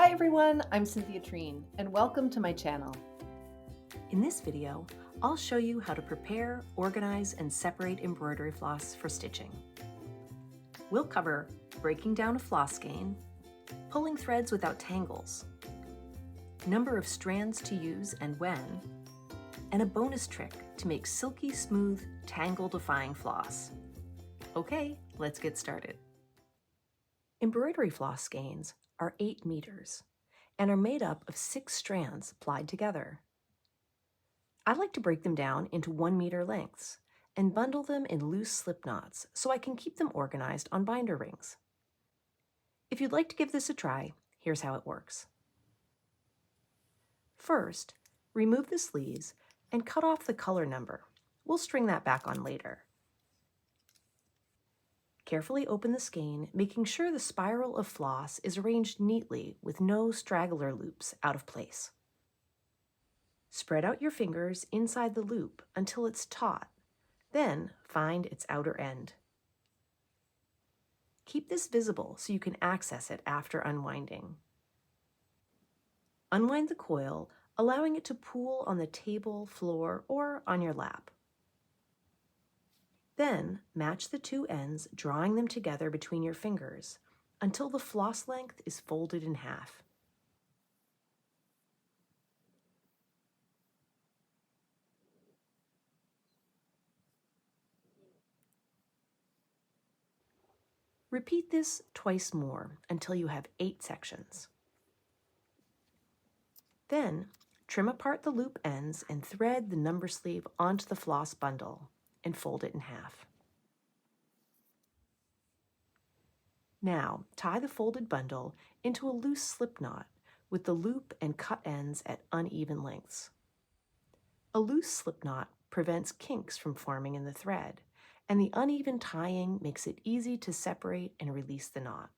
Hi everyone, I'm Cynthia Treen, and welcome to my channel. In this video, I'll show you how to prepare, organize, and separate embroidery floss for stitching. We'll cover breaking down a floss skein, pulling threads without tangles, number of strands to use and when, and a bonus trick to make silky smooth, tangle-defying floss. Okay, let's get started. Embroidery floss skeins are 8 meters and are made up of 6 strands plied together. I like to break them down into 1 meter lengths and bundle them in loose slip knots so I can keep them organized on binder rings. If you'd like to give this a try, here's how it works. First, remove the sleeves and cut off the color number. We'll string that back on later. Carefully open the skein, making sure the spiral of floss is arranged neatly with no straggler loops out of place. Spread out your fingers inside the loop until it's taut, then find its outer end. Keep this visible so you can access it after unwinding. Unwind the coil, allowing it to pool on the table, floor, or on your lap. Then, match the two ends, drawing them together between your fingers until the floss length is folded in half. Repeat this twice more until you have 8 sections. Then, trim apart the loop ends and thread the number sleeve onto the floss bundle and fold it in half. Now, tie the folded bundle into a loose slip knot with the loop and cut ends at uneven lengths. A loose slip knot prevents kinks from forming in the thread, and the uneven tying makes it easy to separate and release the knot.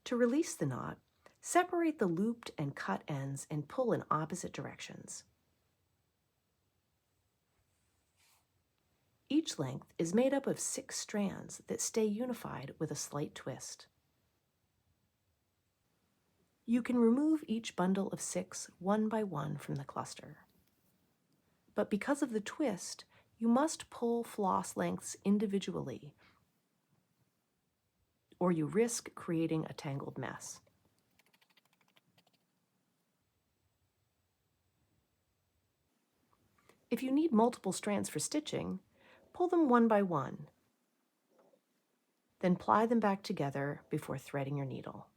To release the knot, separate the looped and cut ends and pull in opposite directions. Each length is made up of 6 strands that stay unified with a slight twist. You can remove each bundle of 6 one by one from the cluster. But because of the twist, you must pull floss lengths individually, or you risk creating a tangled mess. If you need multiple strands for stitching, pull them one by one. Then ply them back together before threading your needle.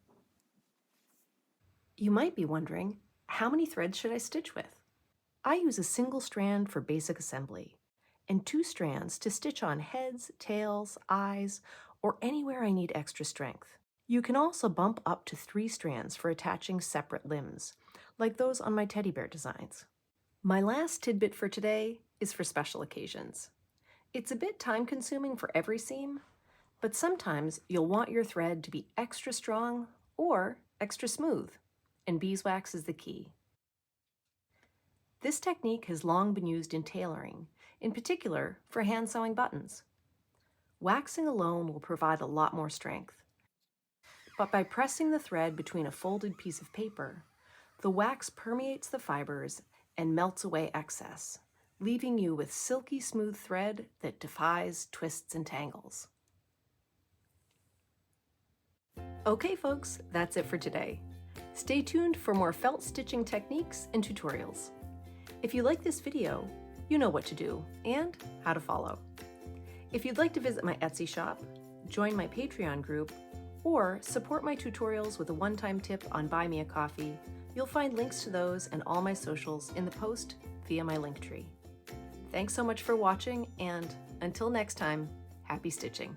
You might be wondering, how many threads should I stitch with? I use a single strand for basic assembly, and 2 strands to stitch on heads, tails, eyes, or anywhere I need extra strength. You can also bump up to 3 strands for attaching separate limbs, like those on my teddy bear designs. My last tidbit for today is for special occasions. It's a bit time-consuming for every seam, but sometimes you'll want your thread to be extra strong or extra smooth, and beeswax is the key. This technique has long been used in tailoring, in particular for hand sewing buttons. Waxing alone will provide a lot more strength, but by pressing the thread between a folded piece of paper, the wax permeates the fibers and melts away excess, leaving you with silky smooth thread that defies twists and tangles. Okay folks, that's it for today. Stay tuned for more felt stitching techniques and tutorials. If you like this video, you know what to do and how to follow. If you'd like to visit my Etsy shop, join my Patreon group, or support my tutorials with a one-time tip on Buy Me a Coffee, you'll find links to those and all my socials in the post via my Linktree. Thanks so much for watching, and until next time, happy stitching!